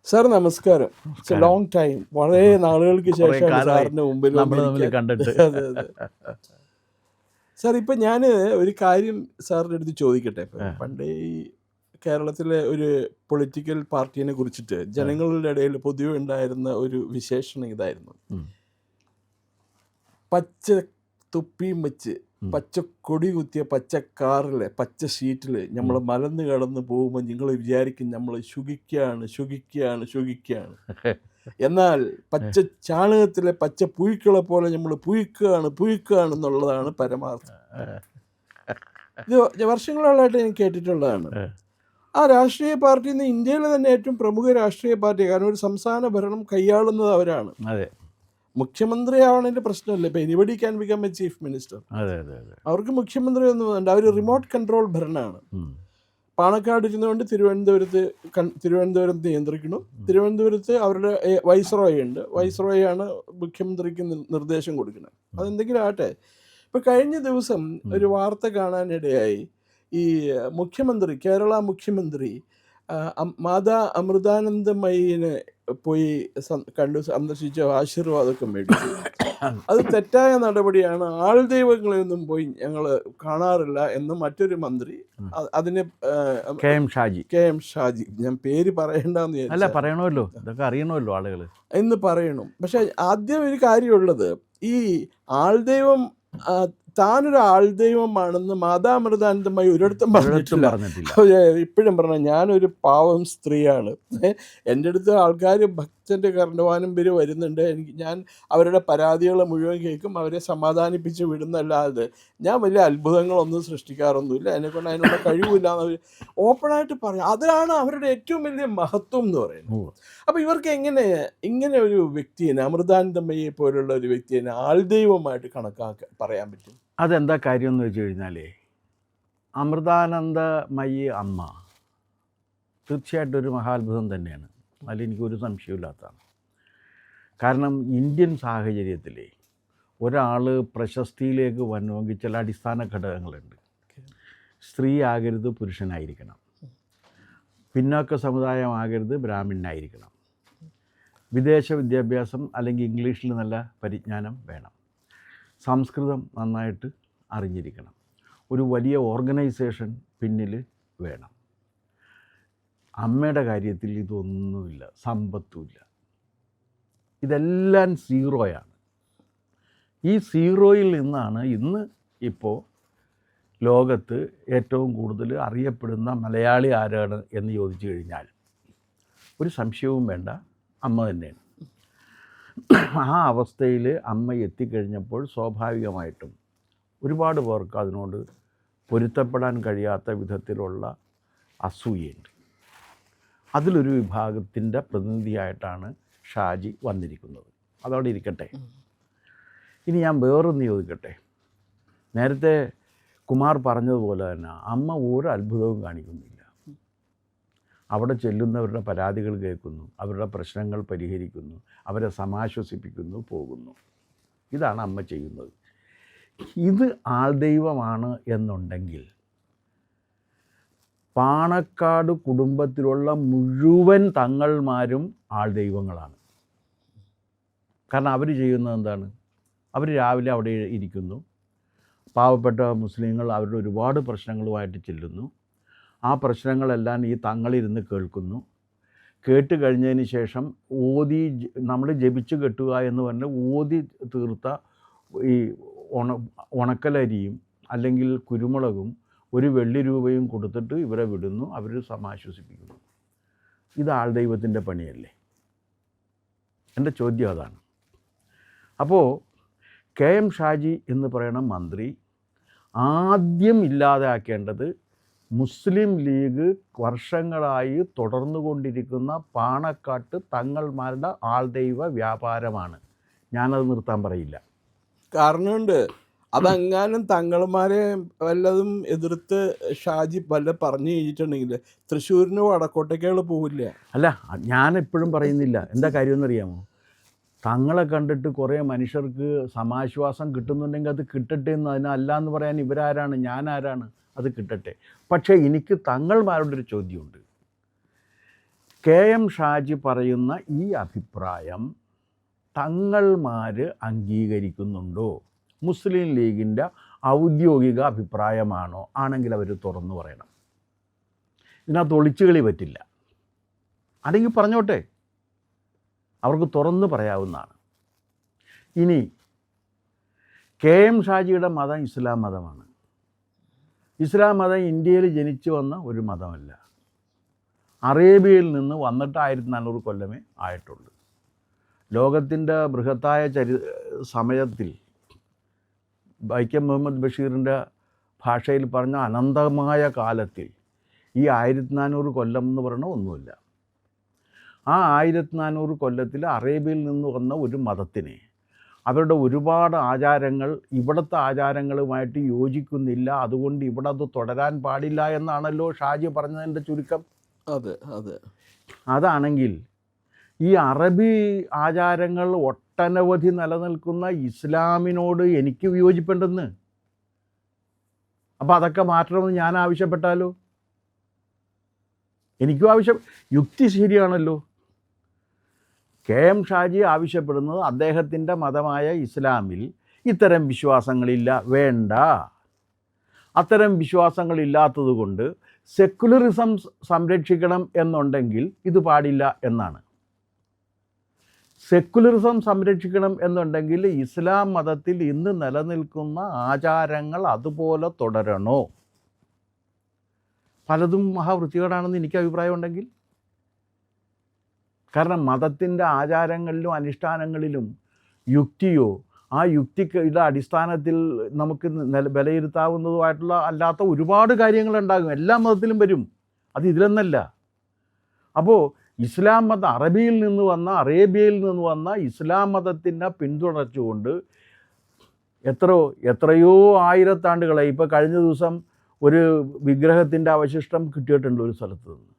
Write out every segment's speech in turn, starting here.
Sir നമസ്കാരം. It's A long time. വളരെ നാളുകൾക്ക് ശേഷമാണ് സാറിന് മുമ്പിൽ നമ്മൾ തമ്മിൽ കണ്ടിട്ട്. അതെ അതെ സാർ, ഇപ്പം ഞാൻ ഒരു കാര്യം സാറിൻ്റെ അടുത്ത് ചോദിക്കട്ടെ. പണ്ടേ ഈ കേരളത്തിലെ ഒരു പൊളിറ്റിക്കൽ പാർട്ടിയെ കുറിച്ചിട്ട് ജനങ്ങളുടെ ഇടയിൽ പൊതുവെ ഉണ്ടായിരുന്ന ഒരു വിശേഷണം ഇതായിരുന്നു: പച്ച തുപ്പിയും വെച്ച് പച്ച കൊടി കുത്തിയ പച്ച കാറിൽ പച്ച ഷീറ്റിൽ നമ്മൾ മലന്ന് കടന്ന് പോകുമ്പോൾ നിങ്ങൾ വിചാരിക്കും നമ്മൾ ശുകിക്കുകയാണ്. എന്നാൽ പച്ച ചാണകത്തിലെ പച്ച പുഴുക്കളെ പോലെ നമ്മൾ പുഴുക്കുകയാണെന്നുള്ളതാണ് പരമാർത്ഥം. ഇത് വർഷങ്ങളായിട്ട് ഞാൻ കേട്ടിട്ടുള്ളതാണ്. ആ രാഷ്ട്രീയ പാർട്ടി ഇന്ന് ഇന്ത്യയിലെ തന്നെ ഏറ്റവും പ്രമുഖ രാഷ്ട്രീയ പാർട്ടി. കാരണം ഒരു സംസ്ഥാന ഭരണം കൈയാളുന്നത് അവരാണ്. മുഖ്യമന്ത്രി ആവണതിൻ്റെ പ്രശ്നമല്ല. ഇപ്പം anybody can become A chief minister. അവർക്ക് മുഖ്യമന്ത്രി ഒന്നും വേണ്ട. അവർ റിമോട്ട് കൺട്രോൾ ഭരണമാണ്. പാണക്കാട് ഇരുന്നുകൊണ്ട് തിരുവനന്തപുരം നിയന്ത്രിക്കുന്നു. തിരുവനന്തപുരത്ത് അവരുടെ വൈസ്രോയി ഉണ്ട്. വൈസ്രോയാണ് മുഖ്യമന്ത്രിക്ക് നിർദ്ദേശം കൊടുക്കുന്നത്. അതെന്തെങ്കിലും ആട്ടെ. ഇപ്പം കഴിഞ്ഞ ദിവസം ഒരു വാർത്ത കാണാനിടയായി. ഈ മുഖ്യമന്ത്രി, കേരള മുഖ്യമന്ത്രി മാതാ അമൃതാനന്ദമയിനെ പോയി കണ്ടു സന്ദർശിച്ച ആശീർവാദമൊക്കെ മേടിച്ചു. അത് തെറ്റായ നടപടിയാണ്. ആൾദൈവങ്ങളെയൊന്നും പോയി ഞങ്ങൾ കാണാറില്ല എന്ന് മറ്റൊരു മന്ത്രി, അതിന് കെ എം ഷാജി, ഞാൻ പേര് പറയണ്ടെന്ന് പറയണമല്ലോ, ഇതൊക്കെ അറിയണമല്ലോ ആളുകൾ എന്ന് പറയണം. പക്ഷെ ആദ്യം ഒരു കാര്യമുള്ളത്, ഈ ആൾദൈവം താനൊരു ആൾദൈവമാണെന്ന് മാതാമൃതാനന്ദമായി ഒരിടത്തും പറഞ്ഞിട്ടില്ല. ഇപ്പോഴും പറഞ്ഞ ഞാനൊരു പാവം സ്ത്രീയാണ്. എൻ്റെ അടുത്ത് ആൾക്കാർ ഭക്തൻ്റെ കർണവാനം പേര് വരുന്നുണ്ട്. ഞാൻ അവരുടെ പരാതികൾ മുഴുവൻ കേൾക്കും, അവരെ സമാധാനിപ്പിച്ച് വിടുന്നല്ലാതെ ഞാൻ വലിയ അത്ഭുതങ്ങളൊന്നും സൃഷ്ടിക്കാറൊന്നുമില്ല, എന്നെക്കൊണ്ട് അതിനുള്ള കഴിവില്ല എന്ന് ഓപ്പണായിട്ട് പറയും. അതാണ് അവരുടെ ഏറ്റവും വലിയ മഹത്വം എന്ന് പറയുന്നത്. അപ്പോൾ ഇവർക്ക് ഇങ്ങനെ ഒരു വ്യക്തിയെ, അമൃതാനന്ദമയെ പോലുള്ള ഒരു വ്യക്തിയെ ആൾദൈവമായിട്ട് പറയാൻ പറ്റും? അതെന്താ കാര്യം എന്ന് വെച്ച് കഴിഞ്ഞാൽ, അമൃതാനന്ദമയി അമ്മ തീർച്ചയായിട്ടും ഒരു മഹാത്ഭുതം തന്നെയാണ്. അതിലെനിക്കൊരു സംശയമില്ലാത്തതാണ്. കാരണം ഇന്ത്യൻ സാഹചര്യത്തിൽ ഒരാൾ പ്രശസ്തിയിലേക്ക് വരണമെങ്കിൽ ചില അടിസ്ഥാന ഘടകങ്ങളുണ്ട്. സ്ത്രീ ആകരുത്, പുരുഷനായിരിക്കണം. പിന്നോക്ക സമുദായമാകരുത്, ബ്രാഹ്മണനായിരിക്കണം. വിദേശ വിദ്യാഭ്യാസം അല്ലെങ്കിൽ ഇംഗ്ലീഷിൽ നല്ല പരിജ്ഞാനം വേണം. സംസ്കൃതം നന്നായിട്ട് അറിഞ്ഞിരിക്കണം. ഒരു വലിയ ഓർഗനൈസേഷൻ പിന്നിൽ വേണം. അമ്മയുടെ കാര്യത്തിൽ ഇതൊന്നുമില്ല, സമ്പത്തുമില്ല. ഇതെല്ലാം സീറോയാണ്. ഈ സീറോയിൽ നിന്നാണ് ഇന്ന് ഇപ്പോൾ ലോകത്ത് ഏറ്റവും കൂടുതൽ അറിയപ്പെടുന്ന മലയാളി ആരാണ് എന്ന് ചോദിച്ചു കഴിഞ്ഞാൽ ഒരു സംശയവും വേണ്ട, അമ്മ തന്നെയാണ്. ആ അവസ്ഥയിൽ അമ്മ എത്തിക്കഴിഞ്ഞപ്പോൾ സ്വാഭാവികമായിട്ടും ഒരുപാട് പേർക്ക് അതിനോട് പൊരുത്തപ്പെടാൻ കഴിയാത്ത വിധത്തിലുള്ള അസൂയയുണ്ട്. അതിലൊരു വിഭാഗത്തിൻ്റെ പ്രതിനിധിയായിട്ടാണ് ഷാജി വന്നിരിക്കുന്നത്. അതവിടെ ഇരിക്കട്ടെ. ഇനി ഞാൻ വേറൊന്ന് ചോദിക്കട്ടെ. നേരത്തെ കുമാർ പറഞ്ഞതുപോലെ തന്നെ അമ്മ ഒരു അത്ഭുതവും കാണിക്കുന്നില്ല. അവിടെ ചെല്ലുന്നവരുടെ പരാതികൾ കേൾക്കുന്നു, അവരുടെ പ്രശ്നങ്ങൾ പരിഹരിക്കുന്നു, അവരെ സമാശ്വസിപ്പിക്കുന്നു, പോകുന്നു. ഇതാണ് അമ്മ ചെയ്യുന്നത്. ഇത് ആൾദൈവമാണ് എന്നുണ്ടെങ്കിൽ പാണക്കാട് കുടുംബത്തിലുള്ള മുഴുവൻ തങ്ങൾമാരും ആൾദൈവങ്ങളാണ്. കാരണം അവർ ചെയ്യുന്നത് എന്താണ്? അവർ രാവിലെ അവിടെ ഇരിക്കുന്നു. പാവപ്പെട്ട മുസ്ലിങ്ങൾ അവരുടെ ഒരുപാട് പ്രശ്നങ്ങളുമായിട്ട് ചെല്ലുന്നു. ആ പ്രശ്നങ്ങളെല്ലാം ഈ തങ്ങളിരുന്ന് കേൾക്കുന്നു. കേട്ട് കഴിഞ്ഞതിന് ശേഷം നമ്മൾ ജപിച്ച് കെട്ടുക എന്ന് പറഞ്ഞാൽ ഓതി തീർത്ത ഈ ഉണക്കലരിയും അല്ലെങ്കിൽ കുരുമുളകും ഒരു വെള്ളി രൂപയും കൊടുത്തിട്ട് ഇവരെ വിടുന്നു, അവർ സമാശ്വസിപ്പിക്കുന്നു. ഇത് ആൾദൈവത്തിൻ്റെ പണിയല്ലേ? എൻ്റെ ചോദ്യം അതാണ്. അപ്പോൾ കെ എം ഷാജി എന്ന് പറയുന്ന മന്ത്രി ആദ്യം ഇല്ലാതാക്കേണ്ടത് മുസ്ലിം ലീഗ് വർഷങ്ങളായി തുടർന്നു കൊണ്ടിരിക്കുന്ന പാണക്കാട്ട് തങ്ങൾമാരുടെ ആൾദൈവ വ്യാപാരമാണ്. ഞാനത് നിർത്താൻ പറയില്ല. കാരണമുണ്ട്. അതെങ്ങാനും തങ്ങൾമാരെ വല്ലതും എതിർത്ത് ഷാജി പറഞ്ഞു കഴിഞ്ഞിട്ടുണ്ടെങ്കിൽ തൃശ്ശൂരിന് വടക്കോട്ടേക്കുകൾ പോവില്ല. അല്ല, ഞാനെപ്പോഴും പറയുന്നില്ല. എന്താ കാര്യമെന്നറിയാമോ? തങ്ങളെ കണ്ടിട്ട് കുറേ മനുഷ്യർക്ക് സമാശ്വാസം കിട്ടുന്നുണ്ടെങ്കിൽ അത് കിട്ടട്ടെ എന്ന്. അതിനല്ല എന്ന് പറയാൻ ഇവരാരാണ്, ഞാനാരാണ്? അത് കിട്ടട്ടെ. പക്ഷേ എനിക്ക് തങ്ങൾമാരുടെ ഒരു ചോദ്യമുണ്ട്. KM ഷാജി പറയുന്ന ഈ അഭിപ്രായം തങ്ങൾമാർ അംഗീകരിക്കുന്നുണ്ടോ? മുസ്ലിം ലീഗിൻ്റെ ഔദ്യോഗിക അഭിപ്രായമാണോ? ആണെങ്കിൽ അവർ തുറന്നു പറയണം. ഇതിനകത്ത് ഒളിച്ചുകളി പറ്റില്ല. അല്ലെങ്കിൽ പറഞ്ഞോട്ടെ, അവർക്ക് തുറന്നു പറയാവുന്നതാണ്. ഇനി KM ഷാജിയുടെ മതം ഇസ്ലാം മതമാണ്. ഇസ്ലാം മതം ഇന്ത്യയിൽ ജനിച്ചു വന്ന ഒരു മതമല്ല. അറേബ്യയിൽ നിന്ന് വന്നിട്ട് 1400 കൊല്ലമേ ആയിട്ടുള്ളൂ. ലോകത്തിൻ്റെ ബൃഹത്തായ സമയത്തിൽ വൈക്കം മുഹമ്മദ് ബഷീറിൻ്റെ ഭാഷയിൽ പറഞ്ഞ അനന്തമായ കാലത്തിൽ ഈ 1400 കൊല്ലം എന്ന് പറയുന്ന ഒന്നുമില്ല. ആ 1400 കൊല്ലത്തിൽ അറേബ്യയിൽ നിന്ന് വന്ന ഒരു മതത്തിനെ അവരുടെ ഒരുപാട് ആചാരങ്ങൾ ഇവിടുത്തെ ആചാരങ്ങളുമായിട്ട് യോജിക്കുന്നില്ല, അതുകൊണ്ട് ഇവിടെ അത് തുടരാൻ പാടില്ല എന്നാണല്ലോ ഷാജി പറഞ്ഞതിൻ്റെ ചുരുക്കം. അതെ അതെ. അതാണെങ്കിൽ ഈ അറബി ആചാരങ്ങൾ ഒട്ടനവധി നിലനിൽക്കുന്ന ഇസ്ലാമിനോട് എനിക്ക് വിയോജിപ്പുണ്ടെന്ന്. അപ്പോൾ അതൊക്കെ മാറ്റണമെന്ന് ഞാൻ ആവശ്യപ്പെട്ടാലോ? എനിക്കും ആവശ്യം, യുക്തി ശരിയാണല്ലോ. KM ഷാജി ആവശ്യപ്പെടുന്നത് അദ്ദേഹത്തിൻ്റെ മതമായ ഇസ്ലാമിൽ ഇത്തരം വിശ്വാസങ്ങളില്ല, വേണ്ട. അത്തരം വിശ്വാസങ്ങളില്ലാത്തത് കൊണ്ട് സെക്കുലറിസം സംരക്ഷിക്കണം എന്നുണ്ടെങ്കിൽ ഇത് പാടില്ല എന്നാണ്. സെക്കുലറിസം സംരക്ഷിക്കണം എന്നുണ്ടെങ്കിൽ ഇസ്ലാം മതത്തിൽ ഇന്ന് നിലനിൽക്കുന്ന ആചാരങ്ങൾ അതുപോലെ തുടരണോ? പലതും മഹാവൃത്തികേടാണെന്ന് എനിക്ക് അഭിപ്രായം ഉണ്ടെങ്കിൽ. കാരണം മതത്തിൻ്റെ ആചാരങ്ങളിലും അനുഷ്ഠാനങ്ങളിലും യുക്തിയോ ആ യുക്തിയുടെ അടിസ്ഥാനത്തിൽ നമുക്ക് വിലയിരുത്താവുന്നതുമായിട്ടുള്ള അല്ലാത്ത ഒരുപാട് കാര്യങ്ങളുണ്ടാകും. എല്ലാ മതത്തിലും വരും, അത് ഇതിലെന്നല്ല. അപ്പോൾ ഇസ്ലാം മതം അറേബ്യയിൽ നിന്ന് വന്ന ഇസ്ലാം മതത്തിനെ പിന്തുണച്ചുകൊണ്ട് എത്രയോ ആയിരത്താണ്ടുകളായി. ഇപ്പോൾ കഴിഞ്ഞ ദിവസം ഒരു വിഗ്രഹത്തിൻ്റെ അവശിഷ്ടം കിട്ടിയിട്ടുണ്ട് ഒരു സ്ഥലത്ത് നിന്ന്.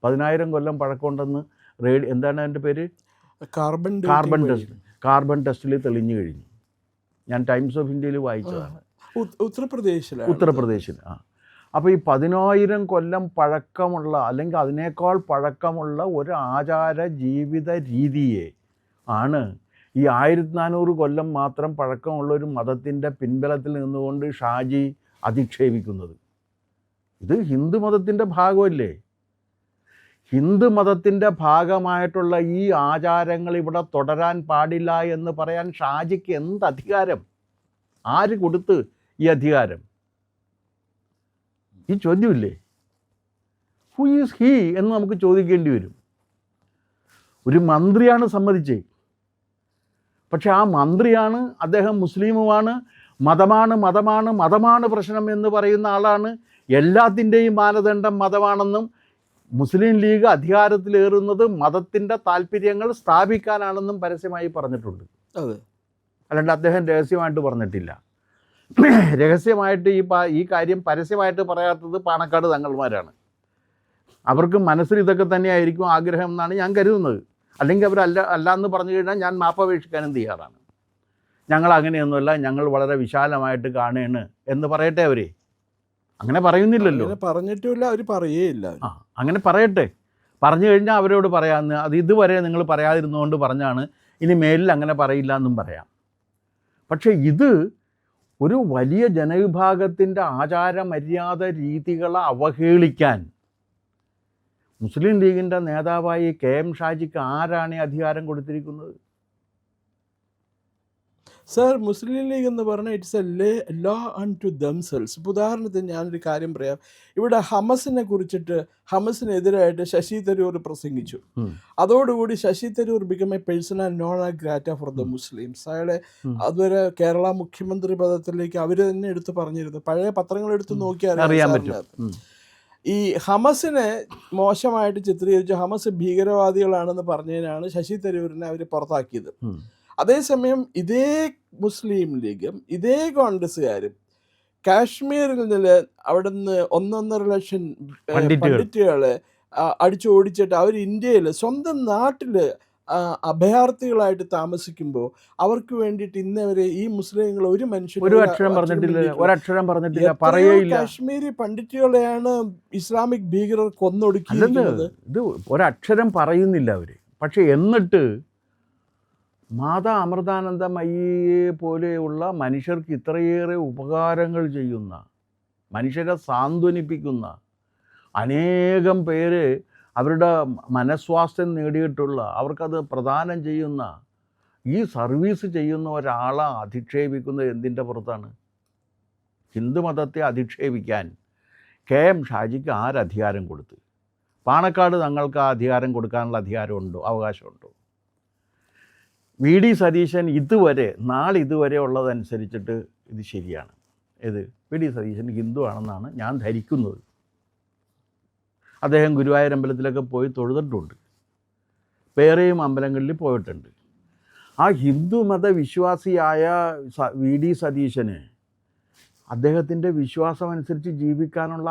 10,000 കൊല്ലം പഴക്കമുണ്ടെന്ന് എന്താണ് അതിൻ്റെ പേര്? കാർബൺ ടെസ്റ്റിൽ തെളിഞ്ഞു കഴിഞ്ഞു. ഞാൻ ടൈംസ് ഓഫ് ഇന്ത്യയിൽ വായിച്ചതാണ്. ഉത്തർപ്രദേശിൽ. അപ്പോൾ ഈ 10,000 കൊല്ലം പഴക്കമുള്ള അല്ലെങ്കിൽ അതിനേക്കാൾ പഴക്കമുള്ള ഒരു ആചാര ജീവിത രീതിയെ ആണ് ഈ 1400 കൊല്ലം മാത്രം പഴക്കമുള്ള ഒരു മതത്തിൻ്റെ പിൻബലത്തിൽ നിന്നുകൊണ്ട് ഷാജി അധിക്ഷേപിക്കുന്നത്. ഇത് ഹിന്ദു മതത്തിൻ്റെ ഭാഗമല്ലേ? ഹിന്ദു മതത്തിൻ്റെ ഭാഗമായിട്ടുള്ള ഈ ആചാരങ്ങൾ ഇവിടെ തുടരാൻ പാടില്ല എന്ന് പറയാൻ ഷാജിക്ക് എന്ത് അധികാരം? ആര് കൊടുത്ത് ഈ അധികാരം? ഈ ചോദ്യമില്ലേ? ഹു ഈസ് ഹീ എന്ന് നമുക്ക് ചോദിക്കേണ്ടി വരും. ഒരു മന്ത്രിയാണ് സമ്മതിച്ചേ, പക്ഷെ ആ മന്ത്രിയാണ്, അദ്ദേഹം മുസ്ലിമുമാണ്, മതമാണ് പ്രശ്നം എന്ന് പറയുന്ന ആളാണ്. എല്ലാത്തിൻ്റെയും മാനദണ്ഡം മതമാണെന്നും മുസ്ലിം ലീഗ് അധികാരത്തിലേറുന്നത് മതത്തിൻ്റെ താല്പര്യങ്ങൾ സ്ഥാപിക്കാനാണെന്നും പരസ്യമായി പറഞ്ഞിട്ടുണ്ട്. അതെ, അല്ലാണ്ട് അദ്ദേഹം രഹസ്യമായിട്ട് പറഞ്ഞിട്ടില്ല. രഹസ്യമായിട്ട് ഈ കാര്യം പരസ്യമായിട്ട് പറയാത്തത് പാണക്കാട് തങ്ങൾമാരാണ്. അവർക്ക് മനസ്സിൽ ഇതൊക്കെ തന്നെയായിരിക്കും ആഗ്രഹം എന്നാണ് ഞാൻ കരുതുന്നത്. അല്ലെങ്കിൽ അല്ല എന്ന് പറഞ്ഞു കഴിഞ്ഞാൽ ഞാൻ മാപ്പപേക്ഷിക്കാനും തയ്യാറാണ്. ഞങ്ങൾ അങ്ങനെയൊന്നുമല്ല, ഞങ്ങൾ വളരെ വിശാലമായിട്ട് കാണുകയാണ് എന്ന് പറയട്ടെ അവരെ. അങ്ങനെ പറയുന്നില്ലല്ലോ, പറഞ്ഞിട്ടില്ല, അവർ പറയേയില്ല. അങ്ങനെ പറയട്ടെ. പറഞ്ഞു കഴിഞ്ഞാൽ അവരോട് പറയാമെന്ന്, അത് ഇതുവരെ നിങ്ങൾ പറയാതിരുന്നുകൊണ്ട് പറഞ്ഞാണ്, ഇനി മേലിൽ അങ്ങനെ പറയില്ല എന്നും പറയാം. പക്ഷേ ഇത് ഒരു വലിയ ജനവിഭാഗത്തിൻ്റെ ആചാര മര്യാദ രീതികളെ അവഹേളിക്കാൻ മുസ്ലിം ലീഗിൻ്റെ നേതാവായി KM ഷാജിക്ക് ആരാണ് അധികാരം കൊടുത്തിരിക്കുന്നത്? സർ, മുസ്ലിം ലീഗ് എന്ന് പറഞ്ഞാൽ it's a law unto themselves. ഇപ്പോൾ ഉദാഹരണത്തിന് ഞാനൊരു കാര്യം പറയാം. ഇവിടെ ഹമസിനെതിരായിട്ട് ശശി തരൂർ പ്രസംഗിച്ചു. അതോടുകൂടി Shashi Tharoor become a persona non grata for the Muslims. അയാളെ അതുവരെ കേരള മുഖ്യമന്ത്രി പദത്തിലേക്ക് അവർ തന്നെ എടുത്ത് പറഞ്ഞിരുന്നു. പഴയ പത്രങ്ങൾ എടുത്ത് നോക്കിയാൽ അറിയാൻ പറ്റും. ഈ ഹമസിനെ മോശമായിട്ട് ചിത്രീകരിച്ചു, ഹമസ് ഭീകരവാദികളാണെന്ന് പറഞ്ഞതിനാണ് ശശി തരൂരിനെ അവർ പുറത്താക്കിയത്. അതേസമയം ഇതേ മുസ്ലിം ലീഗും ഇതേ കോൺഗ്രസ്സുകാരും കാശ്മീരിൽ നിന്ന് അവിടുന്ന് 1.5 ലക്ഷം പണ്ഡിറ്റുകളെ അടിച്ചു ഓടിച്ചിട്ട് അവർ ഇന്ത്യയിൽ സ്വന്തം നാട്ടിൽ അഭയാർത്ഥികളായിട്ട് താമസിക്കുമ്പോൾ അവർക്ക് വേണ്ടിയിട്ട് ഇന്നവരെ ഈ മുസ്ലിങ്ങൾ ഒരു മനുഷ്യനും ഒരു അക്ഷരം പറഞ്ഞിട്ടില്ല, ഒരക്ഷരം പറഞ്ഞിട്ടില്ല, എത്രയോ പറയേയില്ല. കാശ്മീരി പണ്ഡിറ്റുകളെയാണ് ഇസ്ലാമിക് ഭീകരർ അല്ലെന്ന് കൊന്നൊടുക്കിയിരിക്കുന്നത്. ഇത് ഒരക്ഷരം പറയുന്നില്ല അവർ. പക്ഷെ എന്നിട്ട് മാതാ അമൃതാനന്ദമയിയെ പോലെയുള്ള മനുഷ്യർക്ക് ഇത്രയേറെ ഉപകാരങ്ങൾ ചെയ്യുന്ന, മനുഷ്യരെ സാന്ത്വനിപ്പിക്കുന്ന, അനേകം പേര് അവരുടെ മനസ്വാസ്ഥ്യം നേടിയിട്ടുള്ള, അവർക്കത് പ്രദാനം ചെയ്യുന്ന, ഈ സർവീസ് ചെയ്യുന്ന ഒരാളെ അധിക്ഷേപിക്കുന്നത് എന്തിൻ്റെ പുറത്താണ്? ഹിന്ദുമതത്തെ അധിക്ഷേപിക്കാൻ KM ഷാജിക്ക് ആരധികാരം കൊടുത്ത്? പാണക്കാട് തങ്ങൾക്ക് ആ അധികാരം കൊടുക്കാനുള്ള അധികാരമുണ്ടോ, അവകാശമുണ്ടോ? VD സതീശൻ ഇതുവരെ ഉള്ളതനുസരിച്ചിട്ട് ഇത് ശരിയാണ്. VD സതീശൻ ഹിന്ദു ആണെന്നാണ് ഞാൻ ധരിക്കുന്നത്. അദ്ദേഹം ഗുരുവായൂരമ്പലത്തിലൊക്കെ പോയി തൊഴുതിട്ടുണ്ട്, വേറെയും അമ്പലങ്ങളിൽ പോയിട്ടുണ്ട്. ആ ഹിന്ദുമത വിശ്വാസിയായ VD സതീശന് അദ്ദേഹത്തിൻ്റെ വിശ്വാസമനുസരിച്ച് ജീവിക്കാനുള്ള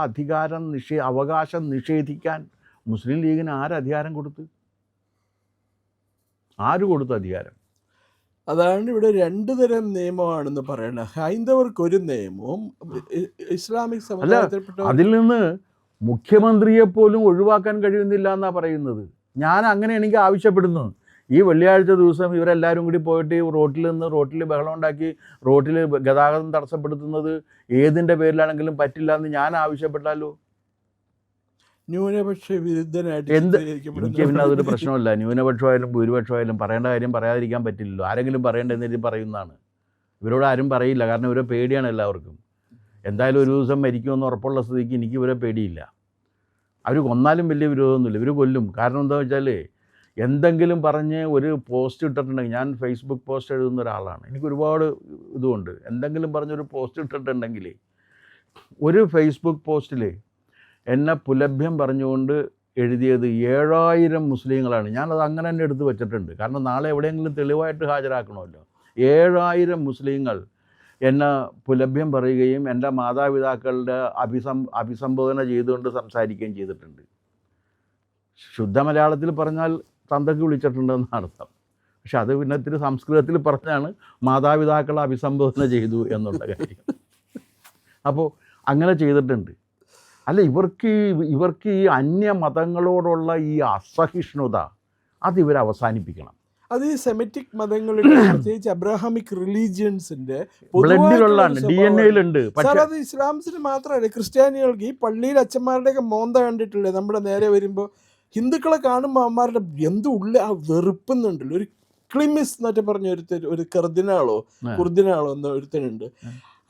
അവകാശം നിഷേധിക്കാൻ മുസ്ലിം ലീഗിന് ആരധികാരം കൊടുത്തു? ആര് കൊടുത്തു അധികാരം? അതാണ് ഇവിടെ രണ്ടു തരം നിയമമാണെന്ന് പറയുന്നത്. ഹൈന്ദവർക്കൊരു നിയമവും ഇസ്ലാമിക് സമുദായത്തിൽപ്പെട്ട അതിൽ നിന്ന് മുഖ്യമന്ത്രിയെപ്പോലും ഒഴിവാക്കാൻ കഴിയുന്നില്ല എന്നാണ് പറയുന്നത്. ഞാൻ അങ്ങനെയാണെങ്കിൽ ആവശ്യപ്പെടുന്നു, ഈ വെള്ളിയാഴ്ച ദിവസം ഇവരെല്ലാവരും കൂടി പോയിട്ട് റോട്ടിൽ ബഹളം ഉണ്ടാക്കി റോട്ടിൽ ഗതാഗതം തടസ്സപ്പെടുത്തുന്നത് ഏതിൻ്റെ പേരിലാണെങ്കിലും പറ്റില്ല എന്ന് ഞാൻ ആവശ്യപ്പെട്ടാലോ? ന്യൂനപക്ഷ വിരുദ്ധനായിട്ട് എനിക്ക് പിന്നെ അതൊരു പ്രശ്നമല്ല. ന്യൂനപക്ഷമായാലും ഭൂരിപക്ഷമായാലും പറയേണ്ട കാര്യം പറയാതിരിക്കാൻ പറ്റില്ലല്ലോ. ആരെങ്കിലും പറയേണ്ടതെന്നിട്ട് പറയുന്നതാണ്. ഇവരോട് ആരും പറയില്ല, കാരണം ഇവരെ പേടിയാണ് എല്ലാവർക്കും. എന്തായാലും ഒരു ദിവസം മരിക്കുമെന്ന് ഉറപ്പുള്ള സ്ഥിതിക്ക് എനിക്ക് ഇവരെ പേടിയില്ല. അവർ കൊന്നാലും വലിയ വിരോധമൊന്നുമില്ല, ഇവർ കൊല്ലും. കാരണം എന്താണെന്ന് വെച്ചാൽ എന്തെങ്കിലും പറഞ്ഞ് ഒരു പോസ്റ്റ് ഇട്ടിട്ടുണ്ടെങ്കിൽ, ഞാൻ ഫേസ്ബുക്ക് പോസ്റ്റ് എഴുതുന്ന ഒരാളാണ്, എനിക്ക് ഒരുപാട് ഇതുകൊണ്ട്, എന്തെങ്കിലും പറഞ്ഞൊരു പോസ്റ്റ് ഇട്ടിട്ടുണ്ടെങ്കിൽ ഒരു ഫേസ്ബുക്ക് പോസ്റ്റിൽ എന്നെ പുലഭ്യം പറഞ്ഞുകൊണ്ട് എഴുതിയത് 7000 മുസ്ലിങ്ങളാണ്. ഞാനത് അങ്ങനെ തന്നെ എടുത്ത് വെച്ചിട്ടുണ്ട്, കാരണം നാളെ എവിടെയെങ്കിലും തെളിവായിട്ട് ഹാജരാക്കണമല്ലോ. 7000 മുസ്ലിങ്ങൾ എന്നെ പുലഭ്യം പറയുകയും എൻ്റെ മാതാപിതാക്കളുടെ അഭിസംബോധന ചെയ്തുകൊണ്ട് സംസാരിക്കുകയും ചെയ്തിട്ടുണ്ട്. ശുദ്ധ മലയാളത്തിൽ പറഞ്ഞാൽ തന്തയ്ക്ക് വിളിച്ചിട്ടുണ്ടെന്ന് അർത്ഥം. പക്ഷെ അത് പിന്നെ ഇത്തിരി സംസ്കൃതത്തിൽ പറഞ്ഞാണ് മാതാപിതാക്കളെ അഭിസംബോധന ചെയ്തു എന്നുള്ള കാര്യം. അപ്പോൾ അങ്ങനെ ചെയ്തിട്ടുണ്ട്. അല്ല, ഇവർക്ക് ഈ അന്യമതങ്ങളോടുള്ള ഈ അസഹിഷ്ണുത അതിവർ അവസാനിപ്പിക്കണം. അത് ഈ സെമിറ്റിക് മതങ്ങളുടെ പ്രത്യേകിച്ച് അബ്രാഹമിക് റിലീജിയൻസിന്റെ ബ്ലഡിലുള്ളതാണ്, DNA-യിലുണ്ട്. സാർ, അത് ഇസ്ലാംസിന് മാത്രമല്ല, ക്രിസ്ത്യാനികൾക്ക് ഈ പള്ളിയിൽ അച്ഛന്മാരുടെയൊക്കെ മോന്ത കണ്ടിട്ടില്ലേ നമ്മുടെ നേരെ വരുമ്പോൾ? ഹിന്ദുക്കളെ കാണുമ്പോൾ അവന്മാരുടെ എന്തുള്ള ആ വെറുപ്പുന്നുണ്ടല്ലോ. ഒരു ക്ലിമിസ് എന്നൊക്കെ പറഞ്ഞ ഒരു കുർദിനാളോ എന്ന ഒരുത്തനുണ്ട്.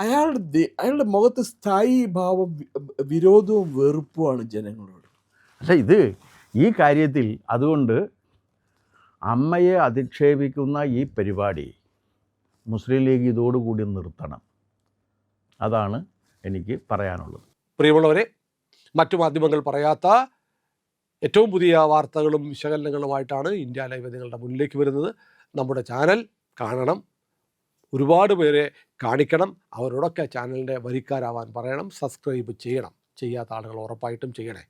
അയാളുടെ മുഖത്ത് സ്ഥായി ഭാവം, വിരോധവും വെറുപ്പുമാണ് ജനങ്ങളോട്. അല്ല, ഈ കാര്യത്തിൽ അതുകൊണ്ട് അമ്മയെ അധിക്ഷേപിക്കുന്ന ഈ പരിപാടി മുസ്ലിം ലീഗ് ഇതോടുകൂടി നിർത്തണം. അതാണ് എനിക്ക് പറയാനുള്ളത്. പ്രിയമുള്ളവരെ, മറ്റു മാധ്യമങ്ങൾ പറയാത്ത ഏറ്റവും പുതിയ വാർത്തകളും വിശകലനങ്ങളുമായിട്ടാണ് ഇന്ത്യ ലൈവ് നിങ്ങളുടെ മുന്നിലേക്ക് വരുന്നത്. നമ്മുടെ ചാനൽ കാണണം, ഒരുപാട് പേരെ കാണിക്കണം, അവരോടൊക്കെ ചാനലിൻ്റെ വരിക്കാരാവാൻ പറയണം, സബ്സ്ക്രൈബ് ചെയ്യണം. ചെയ്യാത്ത ആളുകൾ ഉറപ്പായിട്ടും ചെയ്യണേ.